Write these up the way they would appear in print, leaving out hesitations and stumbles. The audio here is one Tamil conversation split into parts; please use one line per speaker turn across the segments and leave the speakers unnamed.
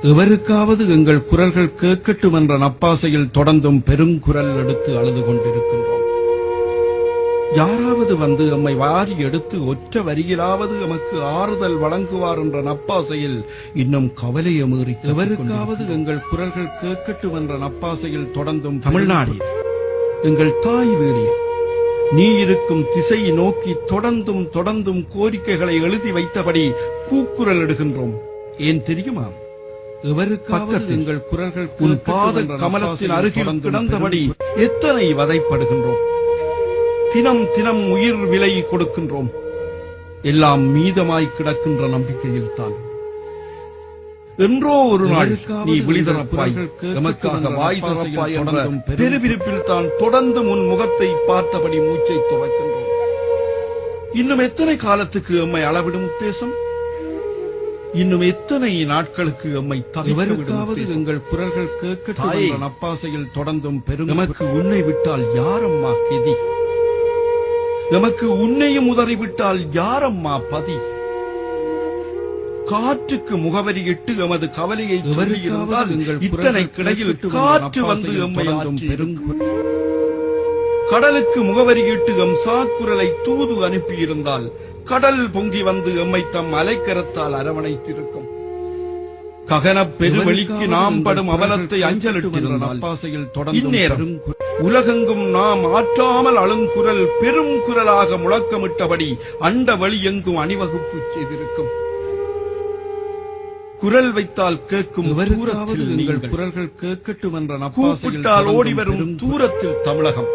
எவருக்காவது எங்கள் குரல்கள் கேட்கட்டும் என்ற நப்பாசையில் தொடர்ந்தும் பெருங்குரல் எடுத்து அழுது கொண்டிருக்கின்றோம். யாராவது வந்து எம்மை வாரி எடுத்து ஒற்ற வரியிலாவது எமக்கு ஆறுதல் வழங்குவார் என்ற நப்பாசையில் இன்னும் கவலையை மீறி எவருக்காவது எங்கள் குரல்கள் கேட்கட்டும் என்ற நப்பாசையில் தொடர்ந்தும் தமிழ்நாடு எங்கள் தாய் வீடு நீ இருக்கும் திசையை நோக்கி தொடர்ந்தும் கோரிக்கைகளை எழுதி வைத்தபடி கூக்குரல் எடுகின்றோம். ஏன் தெரியுமா? எவருக்காவது எங்கள் குரல்கள் உன் பாத கமலத்தின் அருகில் கிடந்தபடி எத்தனை வதைப்படுகின்றோம். தினம் உயிர் விலை கொடுக்கின்றோம். எல்லாம் மீதமாய் கிடக்கின்ற நம்பிக்கையில் தான் என்றோ ஒரு நாள் நீ விழிதரப்பாய் எமக்காக வாய் திறப்பாய் என்ற பெருவிருப்பில் தான் தொடர்ந்து முன் முகத்தை பார்த்தபடி மூச்சை துறக்கின்றோம். இன்னும் எத்தனை காலத்துக்கு எம்மை அளவிடும் உத்தேசம்? இன்னும் எத்தனை நாட்களுக்கு எம்மை தவிர்க்காவது எங்கள் குரல்கள் கேட்கட்டும் நப்பாசையில் தொடர்ந்தும் பெரும் எமக்கு உன்னை விட்டால் யாரம்மா கெதி? எமக்கு உன்னையும் உதறிவிட்டால் யாரம்மா பதி? காற்றுக்கு முகவரியிட்டு எமது கவலையை சொல்லியிருந்தால் இத்தனை கிடையில் காற்று வந்து எம்மை பெரும் கடலுக்கு முகவரியிட்டு எம் சாக்குரலை தூது அனுப்பியிருந்தால் கடல் பொங்கி வந்து எம்மை தம் அலைக்கரத்தால் அரவணைத்திருக்கும். ககனப் பெருவெளிக்கு நாம் படும் அவலத்தை அஞ்சலிட்டிருந்தால் இந்நேரம் உலகெங்கும் நாம் ஆற்றாமல் அழுங்குரல் பெரும் குரலாக முழக்கமிட்டபடி அண்ட வழி எங்கும் அணிவகுப்பு செய்திருக்கும். குரல் வைத்தால் கேட்கும் தூரத்தில் நீங்கள் குரல்கள் கேட்கட்டும் என்ற கூப்பிட்டால் ஓடிவரும் தூரத்தில் தமிழகம்.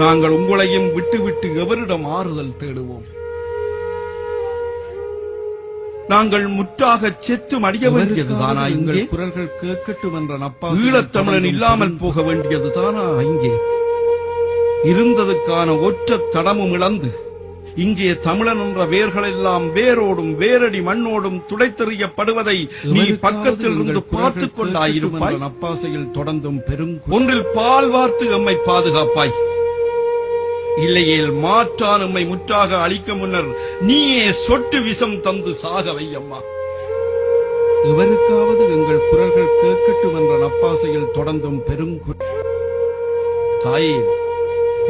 நாங்கள் உங்களையும் விட்டுவிட்டு எவரிடம் ஆறுதல் தேடுவோம்? நாங்கள் முற்றாக செத்து மடிய வேண்டியதுதானா இங்கே? குரல்கள் கேட்கட்டும் என்ற ஈழத்தமிழன் இல்லாமல் போக வேண்டியதுதானா இங்கே? இருந்ததுக்கான ஒற்ற தடமும் இழந்து இங்கே தமிழன் என்ற வேர்களெல்லாம் வேரோடும் வேரடி மண்ணோடும் துடைத்தெறியப்படுவதை நீ பக்கத்தில் இருந்து பார்த்துக் கொண்டாயிருப்பாய். நப்பாசையில் தொடர்ந்தும் பெரும் ஒன்றில் பால் வார்த்து எம்மை பாதுகாப்பாய். இல்லையேல் மாற்றான் எம்மை முற்றாக அழிக்க முன்னர் நீயே சொட்டு விஷம் தந்து சாக வையம்மா. எவருக்காவது எங்கள் குரல்கள் கேட்கட்டும் என்ற நப்பாசையில் தொடர்ந்தும் பெரும் தாயே,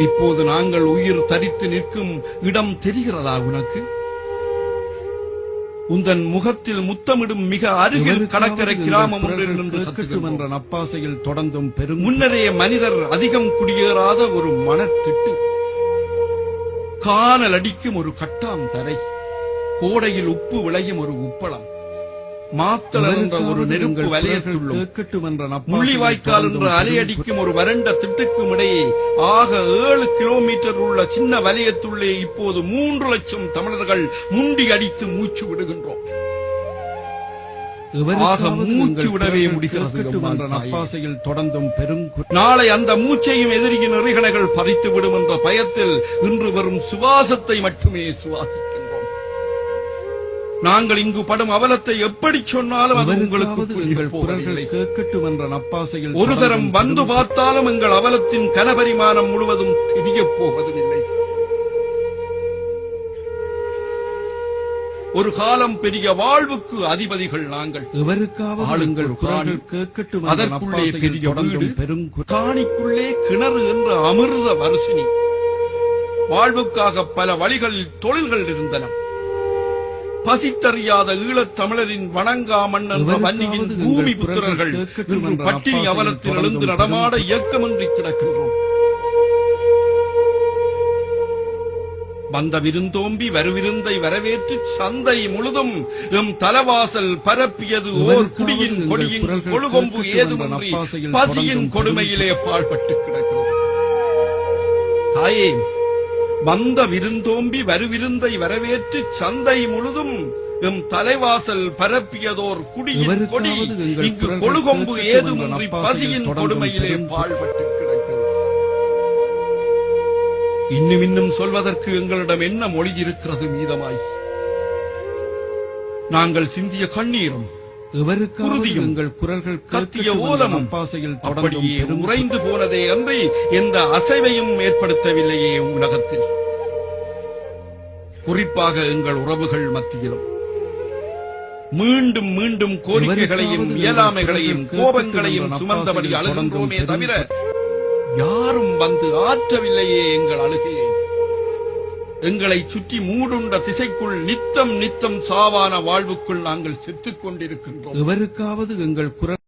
இப்போது நாங்கள் உயிர் தரித்து நிற்கும் இடம் தெரிகிறதா உனக்கு? உந்தன் முகத்தில் முத்தமிடும் மிக அருகில் கடற்கரை கிராமம் ஒன்றில் நின்று சத்துக்கும் என்ற நப்பாசையில் தொடர்ந்தும் பெரும் முன்னரே மனிதர் அதிகம் குடியேறாத ஒரு மணத்திட்டு காணல் அடிக்கும் ஒரு கட்டாம் தரை, கோடையில் உப்பு விளையும் ஒரு உப்பளம், மாத்தளர் என்ற ஒரு நெருப்பு வலயத்துள்ளும் முள்ளிவாய்க்கால் என்ற அலையடிக்கும் ஒரு வறண்ட திட்டுக்கும் இடையே ஆக 7 கிலோமீட்டர் உள்ள சின்ன வலயத்துள்ளே இப்போது 3 லட்சம் தமிழர்கள் முண்டி அடித்து மூச்சு விடுகின்றோம். ஆக மூச்சு விடவே முடிகிறது என்ற நப்பாசையில் தொடர்ந்தும் பெரும் நாளை அந்த மூச்சையும் எதிரியின் நெறிகணைகள் பறித்து விடும் என்ற பயத்தில் இன்று வரும் சுவாசத்தை மட்டுமே சுவாசிக்கின்றோம். நாங்கள் இங்கு படும் அவலத்தை எப்படி சொன்னாலும் அது உங்களுக்கு கேட்கட்டும் என்ற நப்பாசையில் ஒரு தரம் வந்து பார்த்தாலும் எங்கள் அவலத்தின் கனபரிமாணம் முழுவதும் தெரியப் போவதில்லை. ஒரு காலம் பெரிய வாழ்வுக்கு அதிபதிகள் நாங்கள். ஆளுங்கள் குரல்கள் கேட்கட்டும் அதற்குள்ளே பெரிய வீடு பெரும் காணிக்குள்ளே கிணறு என்ற அமிர்த வருஷினி. வாழ்வுக்காக பல வழிகளில் தொழில்கள் இருந்தன. பசித்தறியாத ஈழத் தமிழரின் வணங்கா மண் என்ற வன்னியின் பூமி புத்திரர்கள் இன்று பட்டினி அவலத்தில் எழுந்து நடமாட இயக்கமின்றி கிடக்கின்றோம். வந்த விருந்தோம்பி வருவிருந்தை வரவேற்று சந்தை முழுதும் எம் தலவாசல் பரப்பியது ஓர் குடியின் கொடியின் கொழுகொம்பு ஏதுமின்றி பசியின் கொடுமையிலே பாழ்பட்டு கிடக்கிறது. தாயே, வந்த விருந்தோம்பி வருவிருந்தை வரவேற்று சந்தை முழுதும் எம் தலைவாசல் பரப்பியதோர் குடியின் கொடி இங்கு கொழுகொம்பு ஏதுமின்றி பசியின் கொடுமையிலே பாழ்பட்டு கிடக்கிறது. இன்னும் சொல்வதற்கு எங்களிடம் என்ன மொழி இருக்கிறது மீதமாய்? நாங்கள் சிந்திய கண்ணீரும் குருதியும் எங்கள் குரல்கள் கத்திய ஓலமும் அப்படியே உறைந்து போனதே அன்றி எந்த அசைவையும் ஏற்படுத்தவில்லையே உலகத்தில். குறிப்பாக எங்கள் உறவுகள் மத்தியிலும் மீண்டும் மீண்டும் கோரிக்கைகளையும் இயலாமைகளையும் கோபங்களையும் சுமந்தபடி அழுகின்றோமே தவிர யாரும் வந்து ஆற்றவில்லையே எங்கள் அழுகையை. எங்களை சுற்றி மூடுண்ட திசைக்குள் நித்தம் நித்தம் சாவான வாழ்வுக்குள் நாங்கள் செத்துக் கொண்டிருக்கின்றோம். எவருக்காவது எங்கள் குரல்